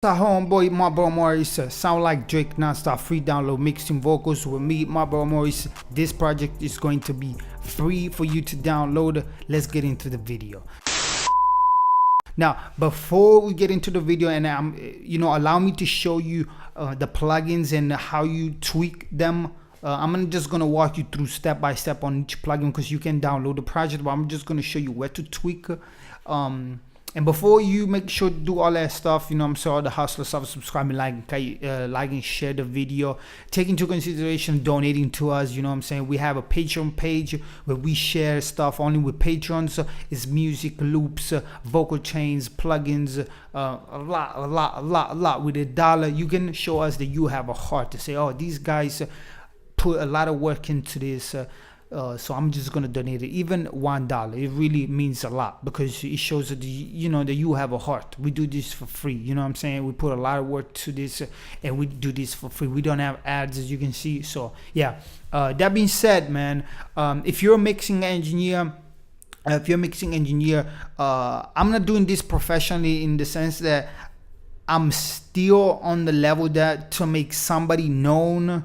Homeboy, Marlboro Morris, sound like Drake non-stop, free download, mixing vocals with me, Marlboro Morris. This project is going to be free for you to download. Let's get into the video. Now, before we get into the video, and allow me to show you the plugins and how you tweak them. I'm just gonna walk you through step by step on each plugin because you can download the project, but I'm just gonna show you where to tweak. And before you make sure to do all that stuff, I'm saying, all the hustlers, subscribe, like and share the video. Take into consideration donating to us. I'm saying, we have a Patreon page where we share stuff only with patrons. It's music, loops, vocal chains, plugins, a lot. With $1, you can show us that you have a heart to say, oh, these guys put a lot of work into this. So I'm just gonna donate it, even $1. It really means a lot because it shows that that you have a heart. We do this for free. You know what I'm saying? We put a lot of work to this, and we do this for free. We don't have ads, as you can see. So yeah. That being said, man, if you're a mixing engineer. I'm not doing this professionally in the sense that I'm still on the level that to make somebody known.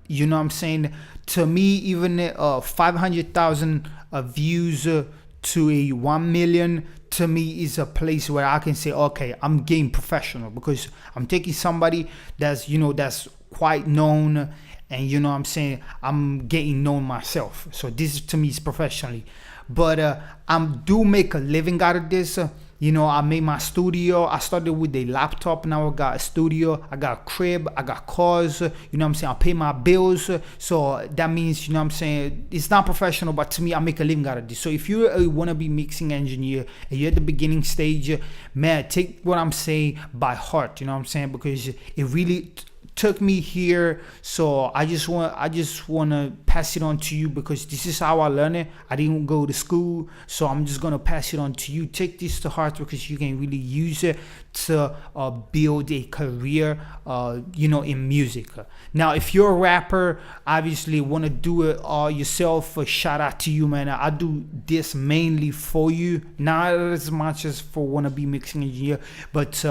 You know what I'm saying? To me, even 500,000 views to a 1 million, to me is a place where I can say, okay, I'm getting professional because I'm taking somebody that's, that's quite known, and you know what I'm saying, I'm getting known myself. So this to me is professionally. But I do make a living out of this. I made my studio. I started with a laptop. Now I got a studio. I got a crib. I got cars. I pay my bills. So that means, it's not professional, but to me, I make a living out of this. So if you're a wannabe mixing engineer and you're at the beginning stage, man, take what I'm saying by heart. Because it really took me here. So I just want to pass it on to you because this is how I learned it. I didn't go to school, so I'm just gonna pass it on to you. Take this to heart because you can really use it to build a career in music. Now if you're a rapper, obviously want to do it all yourself, shout out to you, man. I do this mainly for you, not as much as for wannabe mixing engineer, but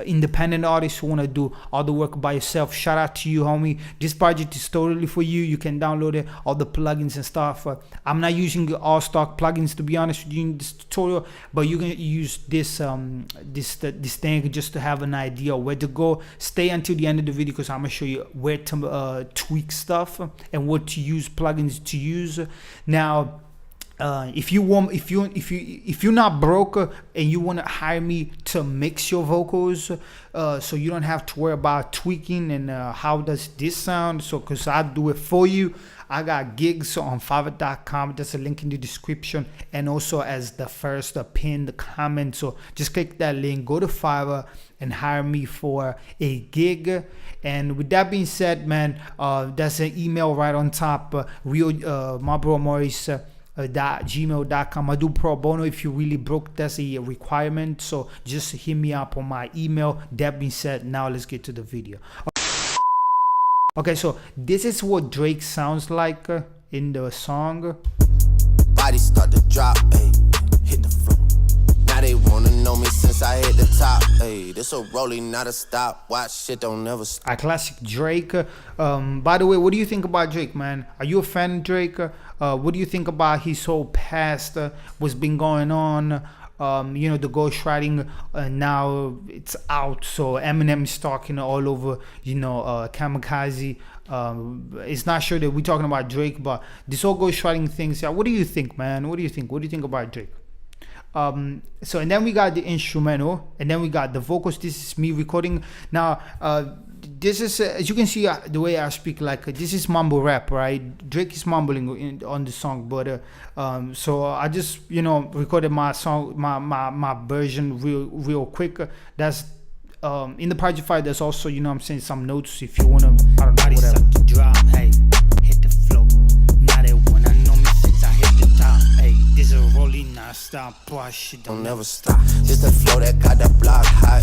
independent artists who want to do all the work by yourself, shout out to you, homie. This project is totally for you. You can download it, all the plugins and stuff. I'm not using all stock plugins, to be honest with you, in this tutorial, but you can use this this thing just to have an idea where to go. Stay until the end of the video because I'm gonna show you where to tweak stuff and what to use, plugins to use. Now if you're not broke and you want to hire me to mix your vocals, so you don't have to worry about tweaking and how does this sound, so because I do it for you. I got gigs on Fiverr.com. There's a link in the description and also as the first pinned comment. So just click that link, go to Fiverr and hire me for a gig. And with that being said, man, that's an email right on top, realmarlboromorris gmail.com. I do pro bono. If you really broke, that's a requirement, so just hit me up on my email. That being said, now let's get to the video. Okay, so this is what Drake sounds like in the song. Body start to drop, ayy, hit the floor. Now they wanna know me since I hit the top, ayy. This a rolling, not a stop. Watch shit don't never stop. A classic Drake. By the way, what do you think about Drake, man? Are you a fan of Drake? What do you think about his whole past? What's been going on? The ghostwriting, now it's out, so Eminem is talking all over, Kamikaze. It's not sure that we're talking about Drake, but this whole ghostwriting things. Yeah, what do you think, man? What do you think about Drake? So and then we got the instrumental, and then we got the vocals. This is me recording now. This is as you can see, the way I speak, like this is mumble rap, right? Drake is mumbling on the song, but so I just recorded my song, my version real quick. That's in the project file. There's also some notes if you wanna, I don't know, whatever. Stop, shit don't never stop. Just the flow that got the block hot.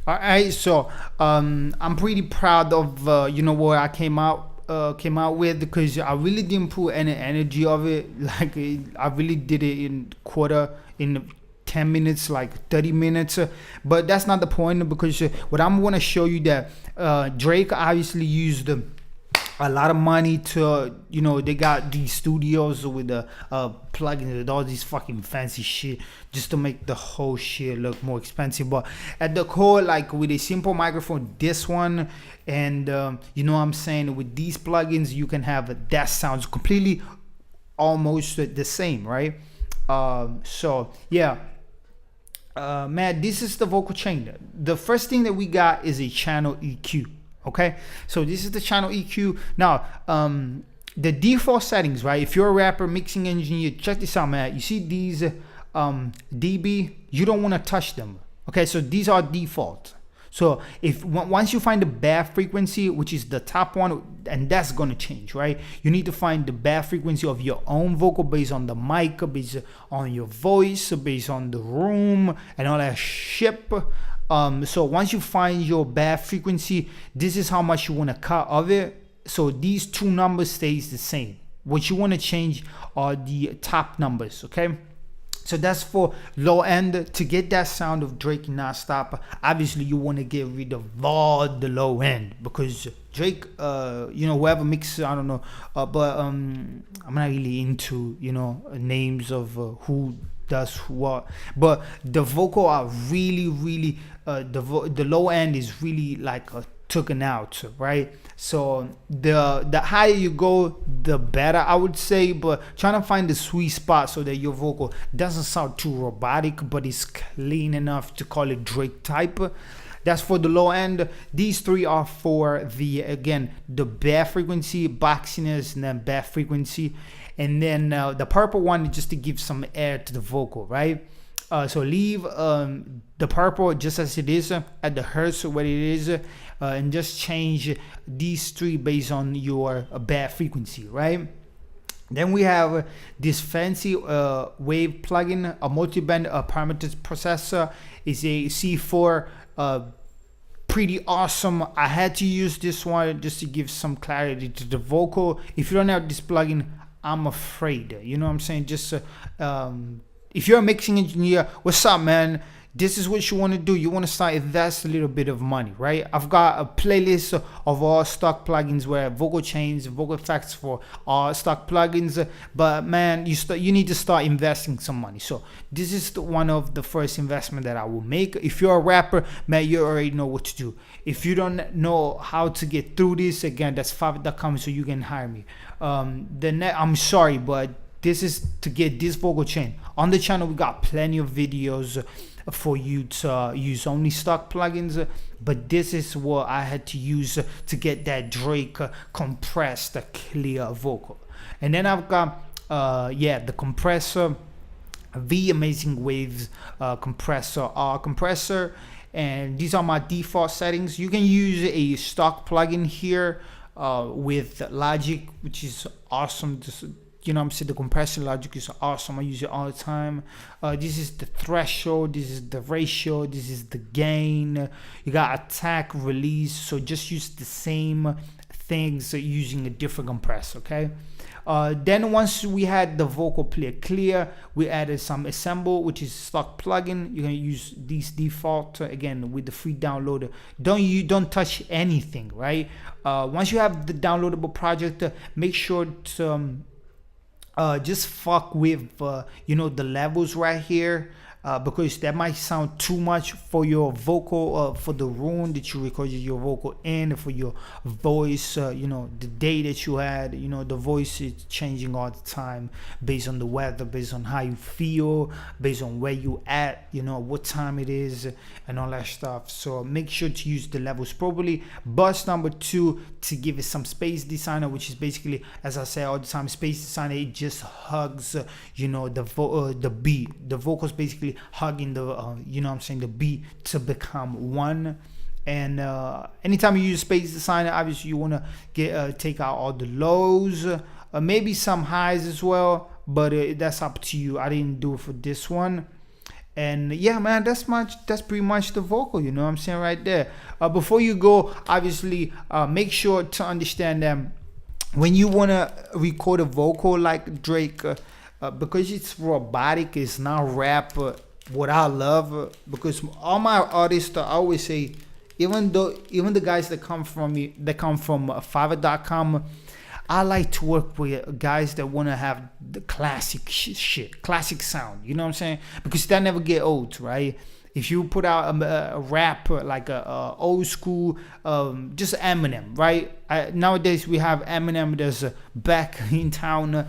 Alright, so I'm pretty proud of what I came out with, because I really didn't put any energy of it. Like I really did it in 10 minutes, like 30 minutes, but that's not the point, because what I'm going to show you that Drake obviously used a lot of money to, you know, they got these studios with the plugins with all these fucking fancy shit just to make the whole shit look more expensive. But at the core, like with a simple microphone, this one, and you know what I'm saying, with these plugins, you can have that sounds completely almost the same, right? So yeah, man, this is the vocal chain. The first thing that we got is a channel EQ. Okay, so this is the channel EQ. Now, the default settings, right? If you're a rapper, mixing engineer, check this out, man. You see these dB, you don't want to touch them. Okay, so these are default. So if once you find the bad frequency, which is the top one, and that's going to change, right? You need to find the bad frequency of your own vocal based on the mic, based on your voice, based on the room, and all that shit. So once you find your bad frequency, this is how much you want to cut of it. So these two numbers stays the same. What you want to change are the top numbers, okay? So that's for low end. To get that sound of Drake nonstop, obviously you want to get rid of all the low end, because Drake, you know, whoever mixes, I don't know, but I'm not really into, you know, names of who does what, but the vocal are really the low end is really like taken out, right? So the higher you go, the better, I would say, but trying to find the sweet spot so that your vocal doesn't sound too robotic, but it's clean enough to call it Drake type. That's for the low end. These three are for the, again, the bad frequency, boxiness, and then bad frequency. And then the purple one is just to give some air to the vocal, right? So leave the purple just as it is at the hertz where it is, and just change these three based on your bad frequency, right? Then we have this fancy wave plugin, a multiband parameter processor. Is a C4, pretty awesome. I had to use this one just to give some clarity to the vocal. If you don't have this plugin, I'm afraid, you know what I'm saying? Just if you're a mixing engineer, what's up, man? This is what you want to do. You want to start invest a little bit of money, right? I've got a playlist of all stock plugins where vocal chains, vocal effects for all stock plugins. But man, you need to start investing some money. So this is one of the first investment that I will make. If you're a rapper, man, you already know what to do. If you don't know how to get through this, again, that's fiverr.com, so you can hire me. I'm sorry, but this is to get this vocal chain on the channel. We got plenty of videos for you to use only stock plugins, but this is what I had to use to get that Drake compressed clear vocal. And then I've got the compressor, the Amazing Waves compressor, R compressor, and these are my default settings. You can use a stock plugin here with Logic, which is awesome. You know what I'm saying, the compression Logic is awesome. I use it all the time. This is the threshold, this is the ratio, this is the gain. You got attack, release, so just use the same things using a different compressor, okay? Then once we had the vocal clear, we added some assemble, which is stock plugin. You're gonna use these default again with the free downloader. Don't touch anything, right? Once you have the downloadable project, make sure to just fuck with you know, the levels right here, because that might sound too much for your vocal, for the room that you recorded your vocal in, for your voice, you know, the day that you had, you know, the voice is changing all the time based on the weather, based on how you feel, based on where you at, you know, what time it is, and all that stuff. So make sure to use the levels properly. Bus number 2, to give it some space designer, which is basically, as I say all the time, space designer, it just hugs, you know, the beat. The vocals basically hugging the you know what I'm saying, the beat to become one. And anytime you use space designer, obviously you want to get take out all the lows, maybe some highs as well, but that's up to you. I didn't do it for this one. And yeah, man, that's pretty much the vocal, you know what I'm saying, right there. Before you go, obviously make sure to understand that when you want to record a vocal like Drake, because it's robotic, it's not rap, what I love, because all my artists, I always say, even the guys that come from Fiverr.com, I like to work with guys that want to have the classic shit, classic sound. You know what I'm saying? Because that never get old, right? If you put out a rap like a old school, just Eminem, right? Nowadays we have Eminem. There's back in town.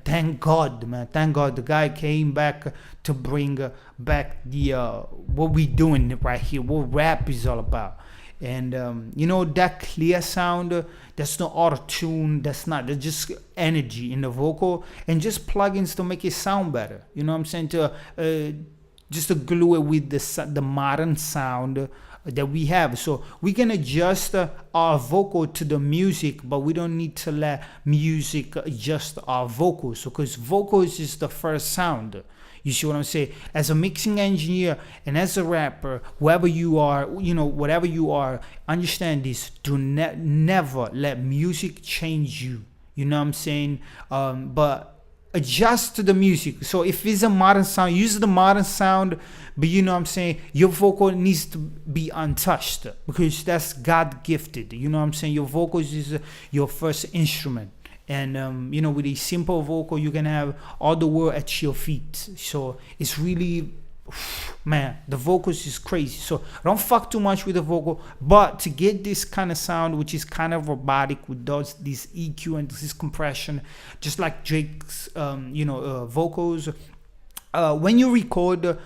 Thank God, man. Thank God the guy came back to bring back the what we doing right here, what rap is all about. And that clear sound, that's no auto-tune, that's just energy in the vocal, and just plugins to make it sound better. You know what I'm saying? Just to glue it with the modern sound that we have. So we can adjust our vocal to the music, but we don't need to let music adjust our vocals, because vocals is the first sound. You see what I'm saying? As a mixing engineer and as a rapper, whoever you are, whatever you are, understand this: do never let music change you. You know what I'm saying? But adjust to the music. So if it's a modern sound, use the modern sound, but you know what I'm saying, your vocal needs to be untouched, because that's God gifted. You know what I'm saying? Your vocals is your first instrument. And with a simple vocal, you can have all the world at your feet. So it's really, man, the vocals is crazy. So don't fuck too much with the vocal, but to get this kind of sound, which is kind of robotic with this EQ and this compression, just like Drake's vocals, when you record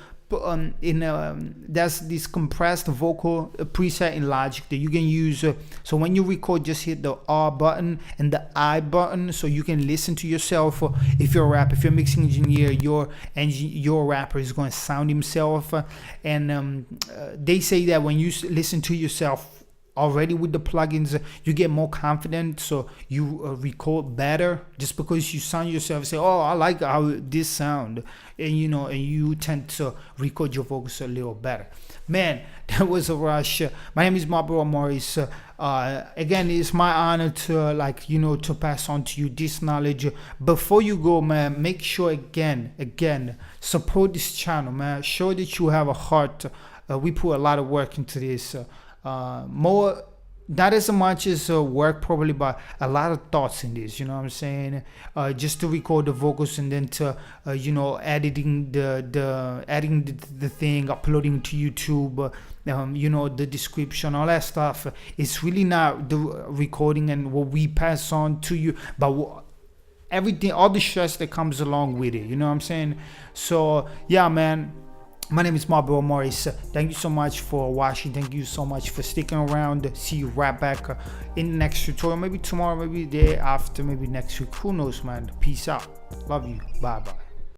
there's this compressed vocal preset in Logic that you can use. So when you record, just hit the R button and the I button, so you can listen to yourself. If you're a rapper, if you're a mixing engineer, your rapper is going to sound himself. And they say that when you listen to yourself already with the plugins, you get more confident, so you record better, just because you sound yourself, say, oh, I like how this sound, and you tend to record your vocals a little better. Man, that was a rush. My name is Marlboro Morris. Again, it's my honor to to pass on to you this knowledge. Before you go, man, make sure again support this channel, man. Show that you have a heart. We put a lot of work into this. More, not as much as work probably, but a lot of thoughts in this. You know what I'm saying? Just to record the vocals, and then to editing the thing, uploading to YouTube. The description, all that stuff. It's really not the recording and what we pass on to you, but everything, all the stress that comes along with it. You know what I'm saying? So yeah, man. My name is Marlboro Morris. Thank you so much for watching. Thank you so much for sticking around. See you right back in the next tutorial. Maybe tomorrow, maybe the day after, maybe next week. Who knows, man? Peace out. Love you. Bye-bye.